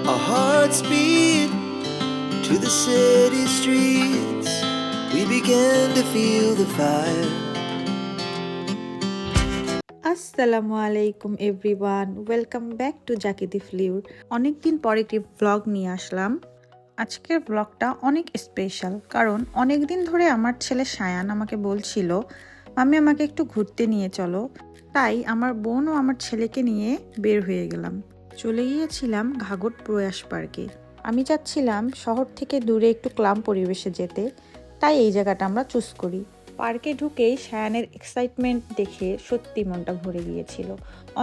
Our hearts beat to the city streets. We began to feel the fire. আসসালামু আলাইকুম everyone, welcome back to জাকিদি ফ্লিউর। অনেকদিন পরে একটি blog নিয়ে আসলাম। আজকের ব্লগটা অনেক স্পেশাল, কারণ অনেকদিন ধরে আমার ছেলে সায়ান আমাকে বলছিল, মাম্মি আমাকে একটু ঘুরতে নিয়ে চলো। তাই আমার বোন ও আমার ছেলেকে নিয়ে বের হয়ে গেলাম। চলে গিয়েছিলাম ঘাঘট প্রয়াস পার্কে। আমি চাচ্ছিলাম শহর থেকে দূরে একটু ক্লাম পরিবেশে যেতে, তাই এই জায়গাটা আমরা চুজ করি। পার্কে ঢুকেই সায়ানের এক্সাইটমেন্ট দেখে সত্যি মনটা ভরে গিয়েছিল।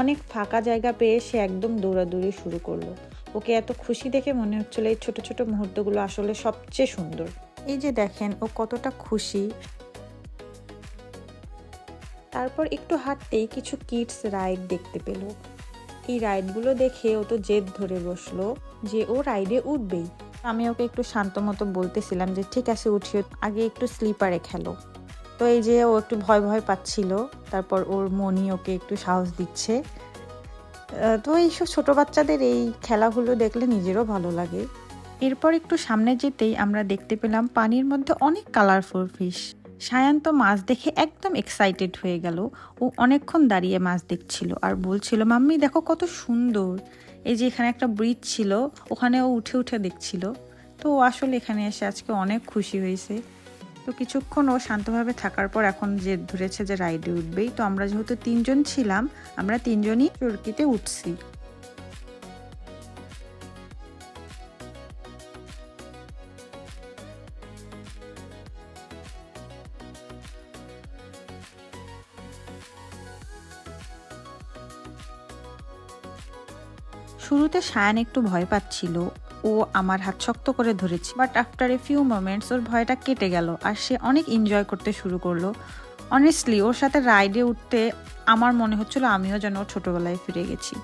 অনেক ফাঁকা জায়গা পেয়ে সে একদম দৌড়াদৌড়ি শুরু করলো। ওকে এত খুশি দেখে মনে হচ্ছিল এই ছোট ছোট মুহূর্তগুলো আসলে সবচেয়ে সুন্দর। এই যে দেখেন ও কতটা খুশি। তারপর একটু হাঁটতেই কিছু কিডস রাইড দেখতে পেল। এই রাইডগুলো দেখে ও তো জেদ ধরে বসলো যে ও রাইডে উঠবেই। আমি ওকে একটু শান্ত মতো বলতেছিলাম যে ঠিক আছে উঠিও, আগে একটু স্লিপারে খেলো। তো এই যে ও একটু ভয় ভয় পাচ্ছিল, তারপর ওর মনি ওকে একটু সাহস দিচ্ছে। তো এইসব ছোট বাচ্চাদের এই খেলাগুলো দেখলে নিজেরও ভালো লাগে। এরপর একটু সামনে যেতেই আমরা দেখতে পেলাম পানির মধ্যে অনেক কালারফুল ফিশ। সায়ান তো মাছ দেখে একদম এক্সাইটেড হয়ে গেল। ও অনেকক্ষণ দাঁড়িয়ে মাছ দেখছিল আর বলছিল, মাম্মি দেখো কত সুন্দর। এই যে এখানে একটা ব্রিজ ছিল, ওখানে ও উঠে উঠে দেখছিল। তো ও আসলে এখানে এসে আজকে অনেক খুশি হয়েছে। তো কিছুক্ষণ ও শান্তভাবে থাকার পর এখন জেদ ধরেছে যে রাইডে উঠবেই। তো আমরা যেহেতু তিনজন ছিলাম, আমরা তিনজনই চরকিতে উঠছি। শুরুতে সায়ান একটু ভয় পাচ্ছিল, ও আমার হাত শক্ত করে ধরেছে, but after a few moments ওর ভয়টা কেটে গেল আর সে অনেক এনজয় করতে শুরু করলো। অনেস্টলি ওর সাথে রাইডে উঠতে আমার মনে হচ্ছিল আমিও যেন ওর ছোটবেলায় ফিরে গেছি।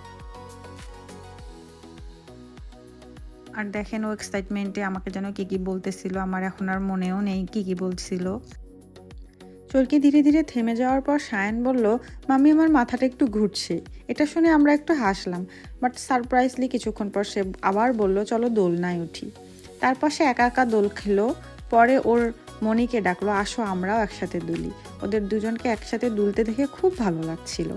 আর দেখেন ও এক্সাইটমেন্টে আমাকে যেন কি কি বলতেছিল, আমার এখন আর মনেও নেই কি কি বলছিল। চরকি ধীরে ধীরে থেমে যাওয়ার পর সায়ান বলল, মামি আমার মাথাটা একটু ঘুরছে। এটা শুনে আমরা একটু হাসলাম, বাট সারপ্রাইজলি কিছুক্ষণ পর সে আবার বলল, চলো দোলনায় উঠি। তারপর সে একা একা দোল খেলো। পরে ওর মনিকে ডাকলো, আসো আমরাও একসাথে দুলি। ওদের দুজনকে একসাথে দুলতে দেখে খুব ভালো লাগছিল।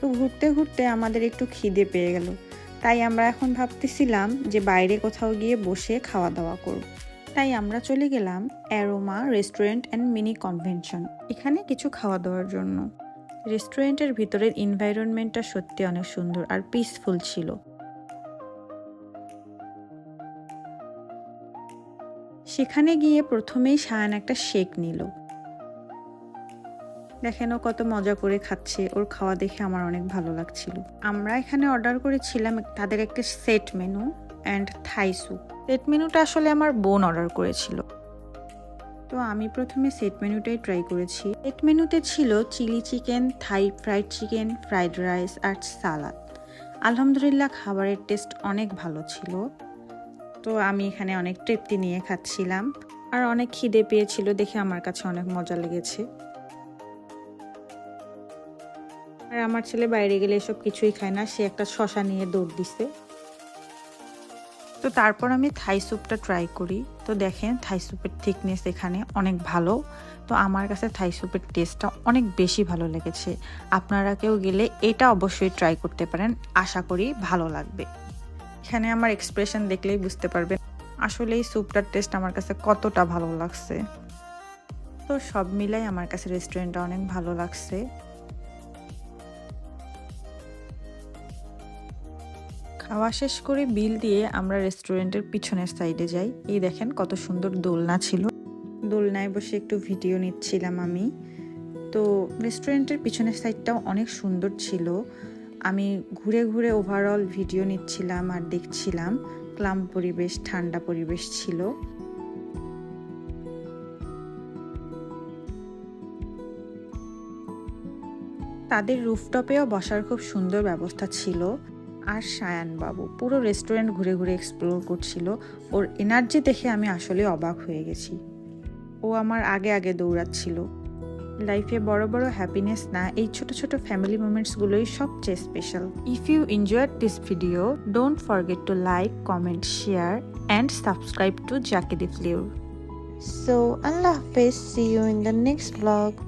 তো ঘুরতে ঘুরতে আমাদের একটু খিদে পেয়ে গেল, তাই আমরা এখন ভাবতেছিলাম যে বাইরে কোথাও গিয়ে বসে খাওয়া দাওয়া করব। তাই আমরা চলে গেলাম aroma restaurant and mini convention, এখানে কিছু খাওয়া দাওয়ার জন্য। রেস্টুরেন্টের ভিতরের এনভায়রনমেন্টটা সত্যি অনেক সুন্দর আর পিসফুল ছিল। সেখানে গিয়ে প্রথমেই সায়ান একটা শেক নিল। দেখেন ও কত মজা করে খাচ্ছে, ওর খাওয়া দেখে আমার অনেক ভালো লাগছিল। আমরা এখানে অর্ডার করেছিলাম তাদের একটা set menu and Thai soup. Set মেনুটা আসলে আমার বোন অর্ডার করেছিল, তো আমি প্রথমে সেট মেনুটাই ট্রাই করেছি। সেট মেনুতে ছিল chilli chicken, Thai fried chicken, fried rice আর সালাদ। আলহামদুলিল্লাহ খাবারের টেস্ট অনেক ভালো ছিল। তো আমি এখানে অনেক তৃপ্তি নিয়ে খাচ্ছিলাম আর অনেক খিদে পেয়েছিল দেখে আমার কাছে অনেক মজা লেগেছে। আর আমার ছেলে বাইরে গেলে এসব কিছুই খায় না, সে একটা শশা নিয়ে দৌড় দিছে। তো তারপর আমি থাই স্যুপটা ট্রাই করি। তো দেখেন থাই স্যুপের থিকনেস এখানে অনেক ভালো। তো আমার কাছে থাই স্যুপের টেস্টটা অনেক বেশি ভালো লেগেছে। আপনারা কেউ গেলে এটা অবশ্যই ট্রাই করতে পারেন, আশা করি ভালো লাগবে। এখানে আমার এক্সপ্রেশন দেখলেই বুঝতে পারবেন আসলে এই স্যুপটার টেস্ট আমার কাছে কতটা ভালো লাগছে। তো সব মিলাই আমার কাছে রেস্টুরেন্টটা অনেক ভালো লাগছে। খাওয়া শেষ করে বিল দিয়ে আমরা রেস্টুরেন্টের পিছনের সাইডে যাই। এই দেখেন কত সুন্দর দোলনা ছিল, দোলনায় বসে একটু ভিডিও নিচ্ছিলাম আমি। তো রেস্টুরেন্টের পিছনের সাইডটাও অনেক সুন্দর ছিল। আমি ঘুরে ঘুরে ওভারঅল ভিডিও নিচ্ছিলাম আর দেখছিলাম। ক্লাম পরিবেশ, ঠান্ডা পরিবেশ ছিল। তাদের রুফটপেও বসার খুব সুন্দর ব্যবস্থা ছিল। আর সায়ান বাবু পুরো রেস্টুরেন্ট ঘুরে ঘুরে এক্সপ্লোর করছিল। ওর এনার্জি দেখে আমি আসলে অবাক হয়ে গেছি। ও আমার আগে আগে দৌড়াচ্ছিল। লাইফে বড় বড় হ্যাপিনেস না, এই ছোট ছোট ফ্যামিলি মোমেন্টসগুলোই সবচেয়ে special. If you enjoyed this video, don't forget to like, comment, share and subscribe to জাকিদি flavour. So, Allah Hafiz, see you in the next vlog.